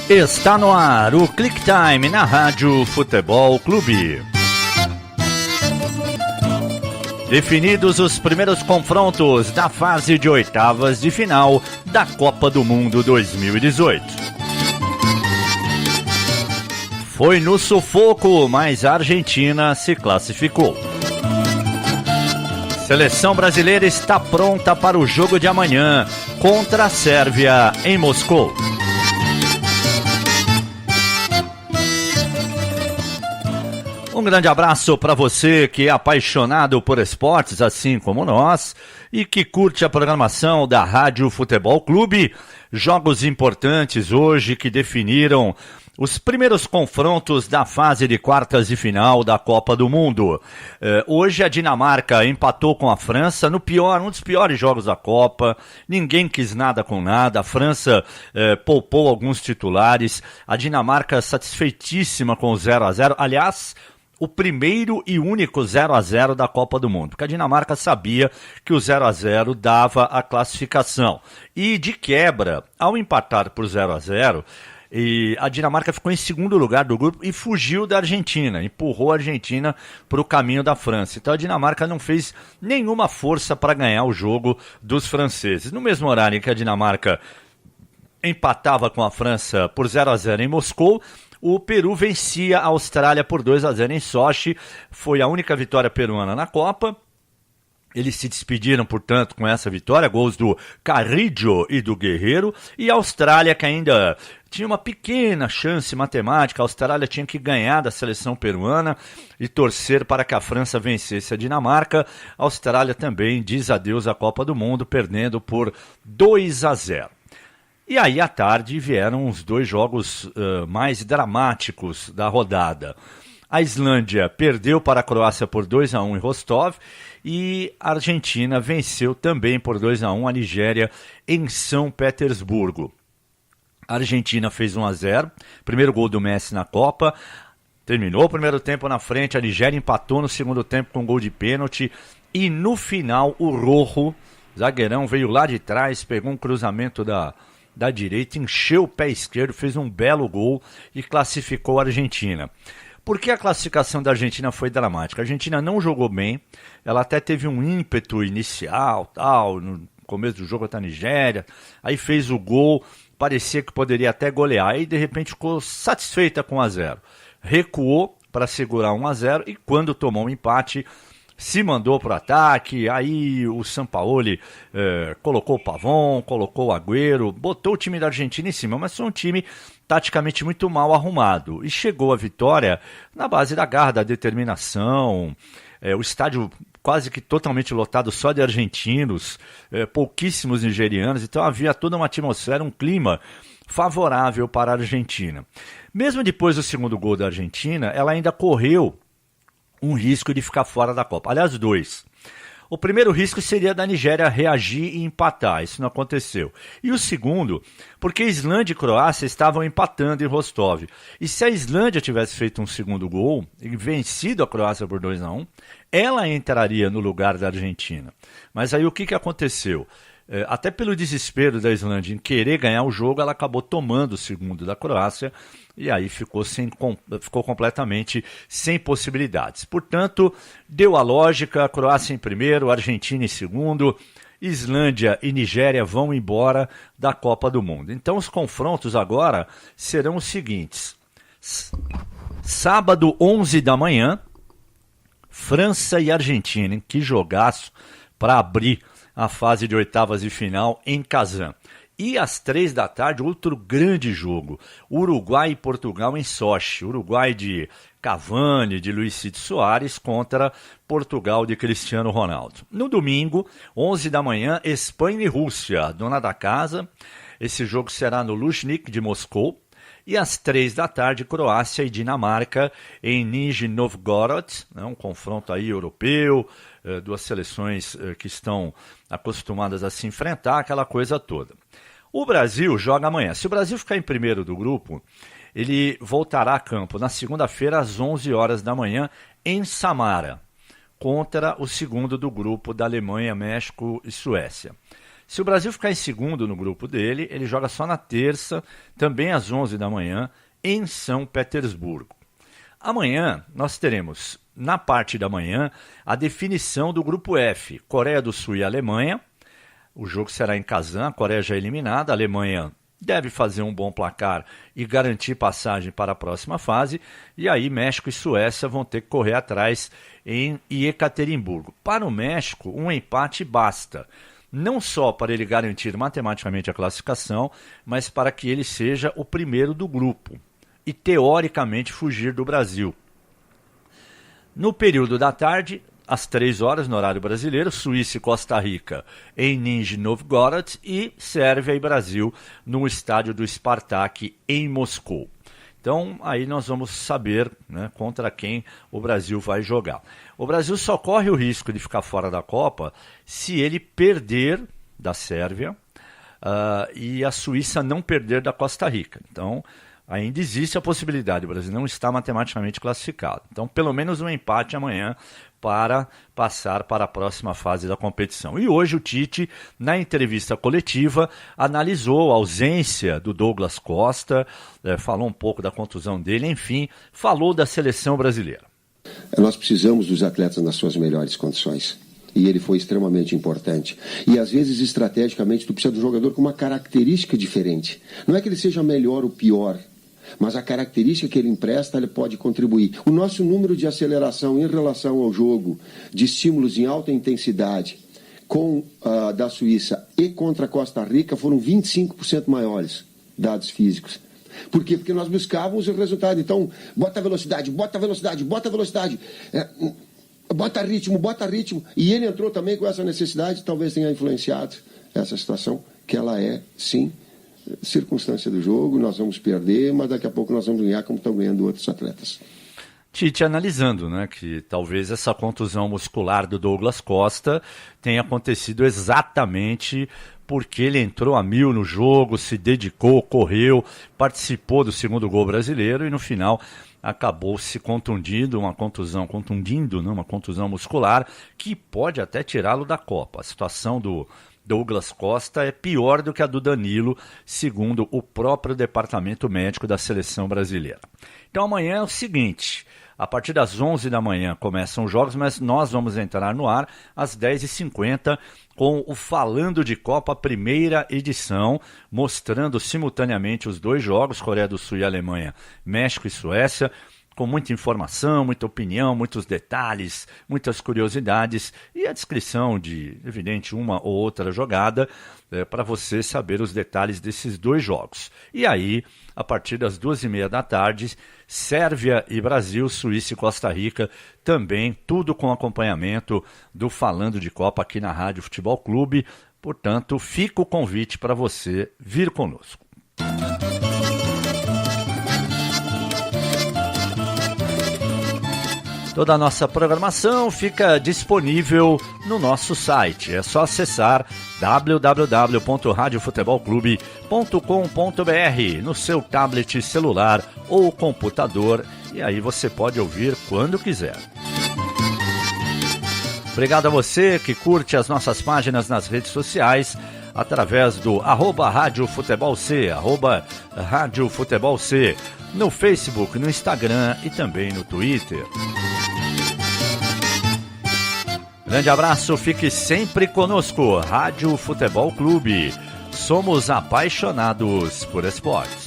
Está no ar o Click Time na Rádio Futebol Clube. Definidos os primeiros confrontos da fase de oitavas de final da Copa do Mundo 2018. Foi no sufoco, mas a Argentina se classificou. Seleção brasileira está pronta para o jogo de amanhã contra a Sérvia em Moscou. Um grande abraço para você que é apaixonado por esportes, assim como nós, e que curte a programação da Rádio Futebol Clube. Jogos importantes hoje que definiram os primeiros confrontos da fase de quartas de final da Copa do Mundo. Hoje a Dinamarca empatou com a França no um dos piores jogos da Copa. Ninguém quis nada com nada. A França poupou alguns titulares. A Dinamarca satisfeitíssima com o 0-0. Aliás, o primeiro e único 0-0 da Copa do Mundo, porque a Dinamarca sabia que o 0-0 dava a classificação. E de quebra, ao empatar por 0-0, a Dinamarca ficou em segundo lugar do grupo e fugiu da Argentina, empurrou a Argentina para o caminho da França. Então a Dinamarca não fez nenhuma força para ganhar o jogo dos franceses. No mesmo horário em que a Dinamarca empatava com a França por 0-0 em Moscou, o Peru vencia a Austrália por 2-0 em Sochi. Foi a única vitória peruana na Copa. Eles se despediram, portanto, com essa vitória, gols do Carrillo e do Guerreiro. E a Austrália, que ainda tinha uma pequena chance matemática, a Austrália tinha que ganhar da seleção peruana e torcer para que a França vencesse a Dinamarca. A Austrália também diz adeus à Copa do Mundo, perdendo por 2-0. E aí, à tarde, vieram os dois jogos mais dramáticos da rodada. A Islândia perdeu para a Croácia por 2-1 em Rostov e a Argentina venceu também por 2-1 a Nigéria em São Petersburgo. A Argentina fez 1-0, primeiro gol do Messi na Copa. Terminou o primeiro tempo na frente, a Nigéria empatou no segundo tempo com gol de pênalti. E no final, o Rojo, zagueirão, veio lá de trás, pegou um cruzamento da direita, encheu o pé esquerdo, fez um belo gol e classificou a Argentina. Por que a classificação da Argentina foi dramática? A Argentina não jogou bem, ela até teve um ímpeto inicial, no começo do jogo contra a Nigéria, aí fez o gol, parecia que poderia até golear, aí de repente ficou satisfeita com 1-0. Recuou para segurar 1-0 e quando tomou um empate, se mandou para o ataque, aí o Sampaoli colocou o Pavón, colocou o Agüero, botou o time da Argentina em cima, mas foi um time taticamente muito mal arrumado. E chegou a vitória na base da garra, da determinação, o estádio quase que totalmente lotado só de argentinos, pouquíssimos nigerianos, então havia toda uma atmosfera, um clima favorável para a Argentina. Mesmo depois do segundo gol da Argentina, ela ainda correu um risco de ficar fora da Copa. Aliás, dois. O primeiro risco seria da Nigéria reagir e empatar. Isso não aconteceu. E o segundo, porque Islândia e Croácia estavam empatando em Rostov. E se a Islândia tivesse feito um segundo gol e vencido a Croácia por 2-1, ela entraria no lugar da Argentina. Mas aí o que aconteceu? Até pelo desespero da Islândia em querer ganhar o jogo, ela acabou tomando o segundo da Croácia e aí ficou completamente sem possibilidades. Portanto, deu a lógica, a Croácia em primeiro, a Argentina em segundo, Islândia e Nigéria vão embora da Copa do Mundo. Então os confrontos agora serão os seguintes. Sábado, 11 da manhã, França e Argentina, hein? Que jogaço para abrir a fase de oitavas de final em Kazan. E às 3 da tarde, outro grande jogo, Uruguai e Portugal em Sochi. Uruguai de Cavani, de Luis Cid Soares contra Portugal de Cristiano Ronaldo. No domingo, 11 da manhã, Espanha e Rússia, dona da casa. Esse jogo será no Luzhniki de Moscou. E às 3 da tarde, Croácia e Dinamarca em Nizhny Novgorod, um confronto aí europeu, duas seleções que estão acostumadas a se enfrentar, aquela coisa toda. O Brasil joga amanhã. Se o Brasil ficar em primeiro do grupo, ele voltará a campo na segunda-feira às 11 horas da manhã em Samara, contra o segundo do grupo da Alemanha, México e Suécia. Se o Brasil ficar em segundo no grupo dele, ele joga só na terça, também às 11 da manhã, em São Petersburgo. Amanhã nós teremos, na parte da manhã, a definição do grupo F, Coreia do Sul e Alemanha. O jogo será em Kazan, a Coreia já é eliminada, a Alemanha deve fazer um bom placar e garantir passagem para a próxima fase, e aí México e Suécia vão ter que correr atrás em Ekaterimburgo. Para o México, um empate basta, não só para ele garantir matematicamente a classificação, mas para que ele seja o primeiro do grupo e teoricamente fugir do Brasil. No período da tarde, às 3 horas no horário brasileiro, Suíça e Costa Rica em Nizhny Novgorod e Sérvia e Brasil no estádio do Spartak em Moscou. Então aí nós vamos saber, né, contra quem o Brasil vai jogar. O Brasil só corre o risco de ficar fora da Copa se ele perder da Sérvia e a Suíça não perder da Costa Rica. Então ainda existe a possibilidade, o Brasil não está matematicamente classificado. Então pelo menos um empate amanhã para passar para a próxima fase da competição. E hoje o Tite, na entrevista coletiva, analisou a ausência do Douglas Costa, falou um pouco da contusão dele, enfim, falou da seleção brasileira. Nós precisamos dos atletas nas suas melhores condições. E ele foi extremamente importante. E às vezes, estrategicamente, tu precisa de um jogador com uma característica diferente. Não é que ele seja melhor ou pior, mas a característica que ele empresta, ele pode contribuir. O nosso número de aceleração em relação ao jogo, de estímulos em alta intensidade, com da Suíça e contra a Costa Rica, foram 25% maiores, dados físicos. Por quê? Porque nós buscávamos o resultado. Então, bota velocidade, bota velocidade, bota velocidade, bota ritmo. E ele entrou também com essa necessidade, talvez tenha influenciado essa situação, que ela é, sim, circunstância do jogo, nós vamos perder, mas daqui a pouco nós vamos ganhar como estão ganhando outros atletas. Tite analisando, né, que talvez essa contusão muscular do Douglas Costa tenha acontecido exatamente porque ele entrou a mil no jogo, se dedicou, correu, participou do segundo gol brasileiro e no final acabou se contundindo, uma contusão muscular que pode até tirá-lo da Copa. A situação do Douglas Costa é pior do que a do Danilo, segundo o próprio departamento médico da seleção brasileira. Então amanhã é o seguinte, a partir das 11 da manhã começam os jogos, mas nós vamos entrar no ar às 10h50 com o Falando de Copa, primeira edição, mostrando simultaneamente os dois jogos, Coreia do Sul e Alemanha, México e Suécia, com muita informação, muita opinião, muitos detalhes, muitas curiosidades e a descrição de, evidente, uma ou outra jogada para você saber os detalhes desses dois jogos. E aí, a partir das 2h30 da tarde, Sérvia e Brasil, Suíça e Costa Rica, também tudo com acompanhamento do Falando de Copa aqui na Rádio Futebol Clube. Portanto, fica o convite para você vir conosco. Toda a nossa programação fica disponível no nosso site. É só acessar www.radiofutebolclube.com.br no seu tablet, celular ou computador e aí você pode ouvir quando quiser. Obrigado a você que curte as nossas páginas nas redes sociais através do @RádioFutebolC, @RádioFutebolC, no Facebook, no Instagram e também no Twitter. Grande abraço, fique sempre conosco. Rádio Futebol Clube. Somos apaixonados por esportes.